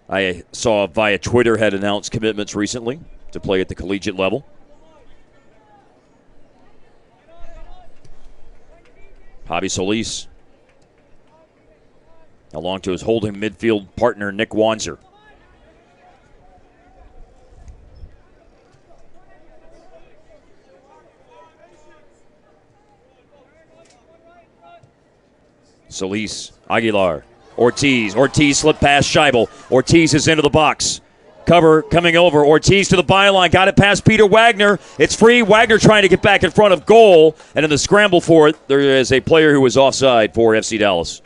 Speaker 9: I saw via Twitter had announced commitments recently to play at the collegiate level. Javi Solis, along to his holding midfield partner, Nick Wanzer. Solis, Aguilar, Ortiz. Ortiz slipped past Scheibel. Ortiz is into the box. Cover coming over. Ortiz to the byline. Got it past Peter Wagner. It's free. Wagner trying to get back in front of goal. And in the scramble for it, there is a player who was offside for FC Dallas.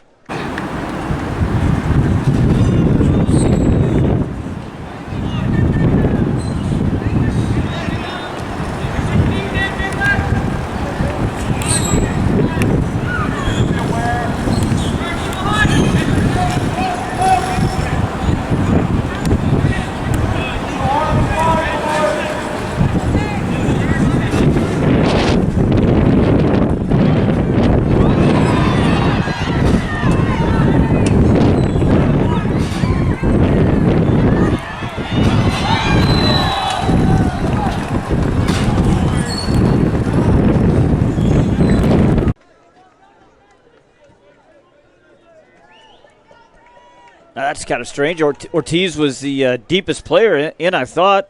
Speaker 10: That's kind of strange. Ortiz was the deepest player in, I thought,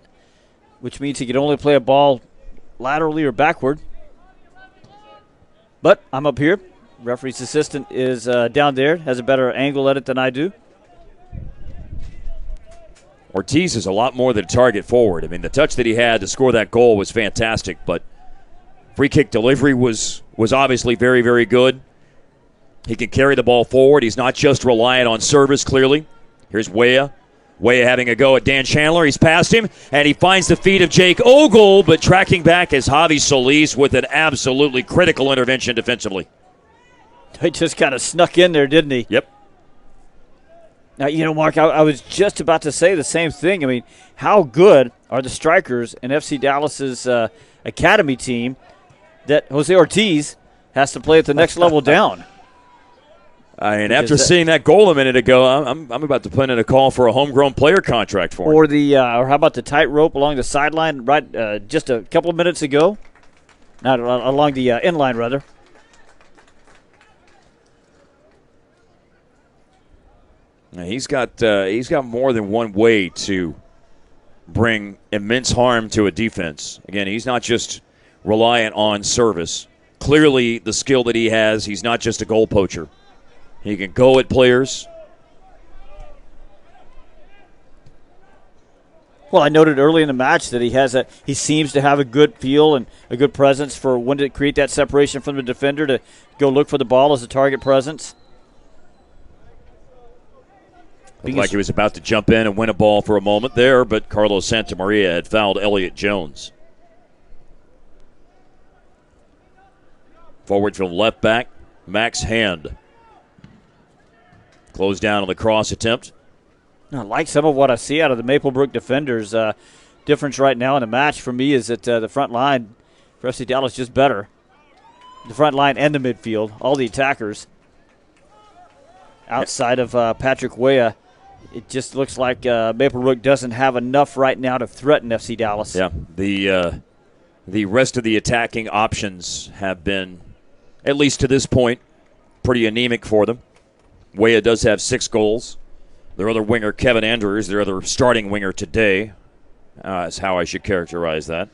Speaker 10: which means he could only play a ball laterally or backward. But I'm up here. Referee's assistant is down there, has a better angle at it than I do.
Speaker 9: Ortiz is a lot more than a target forward. I mean, the touch that he had to score that goal was fantastic, but free kick delivery was obviously very, very good. He can carry the ball forward. He's not just reliant on service, clearly. Here's Weah. Weah having a go at Dan Chandler. He's past him, and he finds the feet of Jake Ogle, but tracking back is Javi Solis with an absolutely critical intervention defensively.
Speaker 10: He just kind of snuck in there, didn't he?
Speaker 9: Yep.
Speaker 10: Now, Mark, I was just about to say the same thing. I mean, how good are the strikers in FC Dallas's academy team that Jose Ortiz has to play at the next level down?
Speaker 9: I mean, after seeing that goal a minute ago, I'm about to put in a call for a homegrown player contract for him.
Speaker 10: Or how about the tightrope along the sideline right just a couple of minutes ago? Not along the inline, rather.
Speaker 9: Now, he's got more than one way to bring immense harm to a defense. Again, he's not just reliant on service. Clearly, the skill that he has, he's not just a goal poacher. He can go at players.
Speaker 10: Well, I noted early in the match that he seems to have a good feel and a good presence for when to create that separation from the defender to go look for the ball as a target presence.
Speaker 9: Looked like he was about to jump in and win a ball for a moment there, but Carlos Santamaria had fouled Elliott Jones. Forward from left back, Max Hand. Closed down on the cross attempt.
Speaker 10: I like some of what I see out of the Maplebrook defenders. Difference right now in the match for me is that the front line for FC Dallas is just better. The front line and the midfield, all the attackers. Outside of Patrick Weah, it just looks like Maplebrook doesn't have enough right now to threaten FC Dallas.
Speaker 9: Yeah, the rest of the attacking options have been, at least to this point, pretty anemic for them. Weah does have 6 goals. Their other winger, Kevin Andrews, their other starting winger today, is how I should characterize that.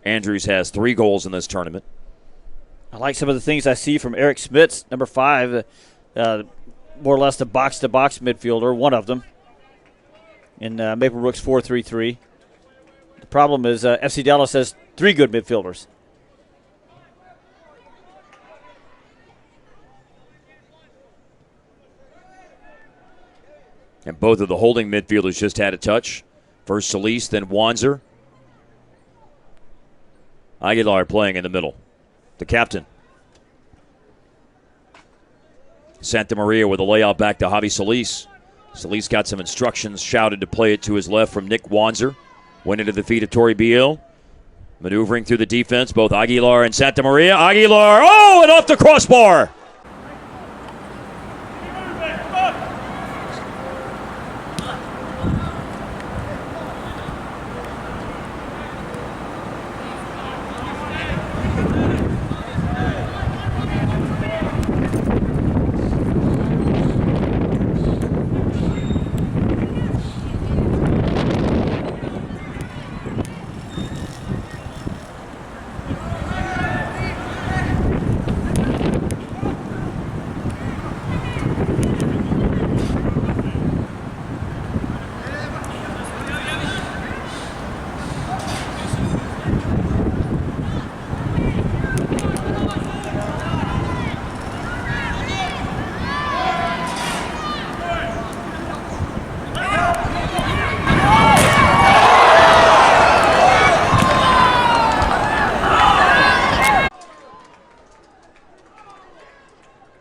Speaker 9: Andrews has 3 goals in this tournament.
Speaker 10: I like some of the things I see from Eric Smits, number 5, more or less the box-to-box midfielder, one of them, in Maplebrook's 4-3-3. The problem is FC Dallas has 3 good midfielders.
Speaker 9: And both of the holding midfielders just had a touch. First Solis, then Wanzer. Aguilar playing in the middle. The captain. Santa Maria with a layout back to Javi Solis. Solis got some instructions, shouted to play it to his left from Nick Wanzer. Went into the feet of Torrey Biel. Maneuvering through the defense, both Aguilar and Santa Maria. Aguilar, oh, and off the crossbar.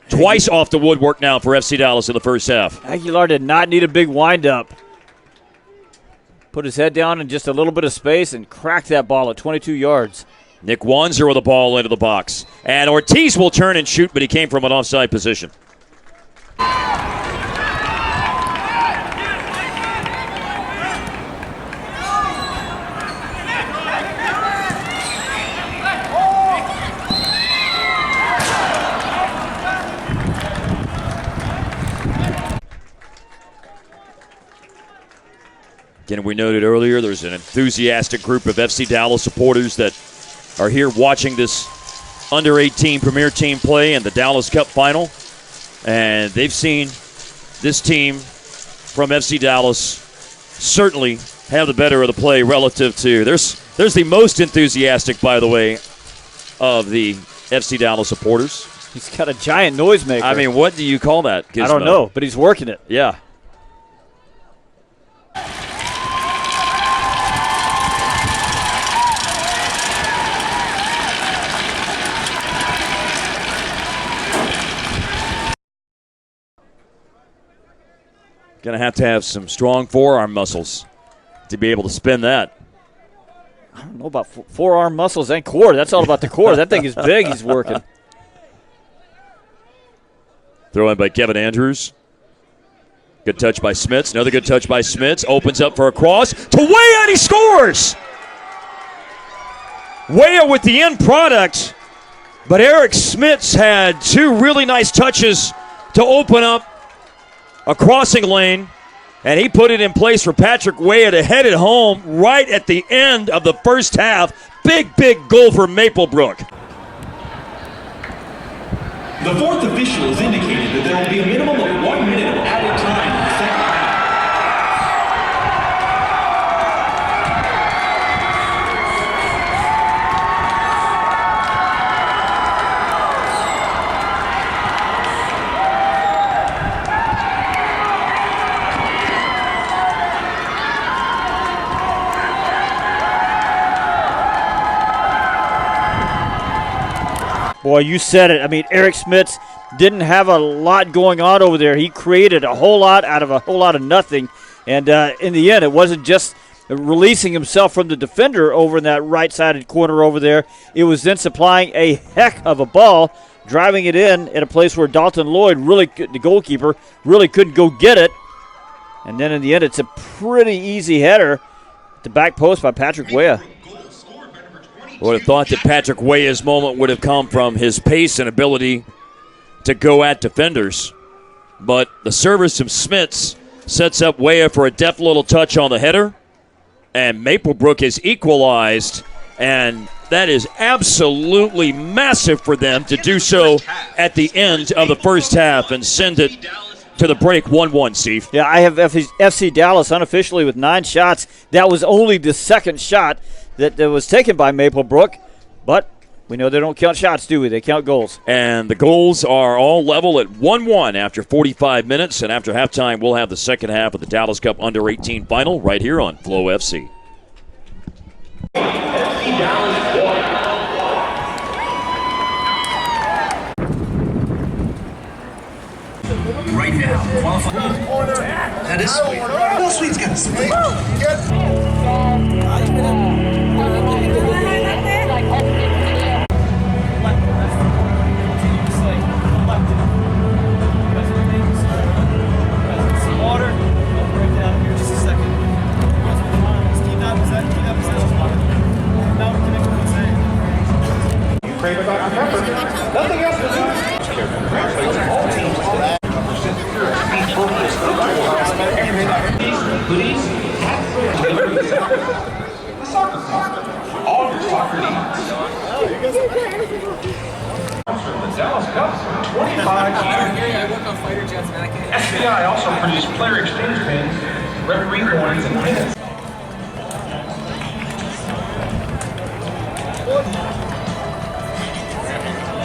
Speaker 9: Twice off the woodwork now for FC Dallas in the first half.
Speaker 10: Aguilar did not need a big windup. Put his head down in just a little bit of space and cracked that ball at 22 yards.
Speaker 9: Nick Wanzer with the ball into the box. And Ortiz will turn and shoot, but he came from an offside position. Again, we noted earlier, there's an enthusiastic group of FC Dallas supporters that are here watching this under-18 Premier Team play in the Dallas Cup Final. And they've seen this team from FC Dallas certainly have the better of the play relative to. There's the most enthusiastic, by the way, of the FC Dallas supporters.
Speaker 10: He's got a giant noisemaker.
Speaker 9: I mean, what do you call that, Gizmo?
Speaker 10: I don't know, but he's working it.
Speaker 9: Yeah. Going to have some strong forearm muscles to be able to spin that.
Speaker 10: I don't know about forearm muscles and core. That's all about the core. That thing is big. He's working.
Speaker 9: Throw in by Kevin Andrews. Good touch by Smits. Another good touch by Smits. Opens up for a cross to Weah, and he scores! Weah with the end product, but Eric Smits had two really nice touches to open up a crossing lane, and he put it in place for Patrick Weah to head it home right at the end of the first half. Big goal for Maplebrook.
Speaker 11: The fourth official has indicated that there will be a minimum of 1 minute of added time in the second half.
Speaker 10: Boy, you said it. I mean, Eric Smits didn't have a lot going on over there. He created a whole lot out of a whole lot of nothing. And in the end, it wasn't just releasing himself from the defender over in that right-sided corner over there. It was then supplying a heck of a ball, driving it in at a place where Dalton Lloyd, the goalkeeper, really couldn't go get it. And then in the end, it's a pretty easy header at the back post by Patrick Weah.
Speaker 9: Would have thought that Patrick Weah's moment would have come from his pace and ability to go at defenders. But the service from Smits sets up Weah for a deft little touch on the header. And Maplebrook is equalized. And that is absolutely massive for them to do so at the end of the first half and send it to the break 1-1, Steve.
Speaker 10: Yeah, I have FC Dallas unofficially with 9 shots. That was only the second shot that was taken by Maplebrook, but We know they don't count shots, do we? They count goals.
Speaker 9: And the goals are all level at 1-1 after 45 minutes. And after halftime, we'll have the second half of the Dallas Cup Under-18 final right here on Flow FC.
Speaker 11: Right now, qualifying. That is sweet. Well, sweet's got a sweet.
Speaker 7: Nothing else to do. All your soccer needs. The Dallas Cup, 25 years.
Speaker 6: I work on fighter jets, man.
Speaker 7: SBI also produced player exchange pins, referee coins, and pins.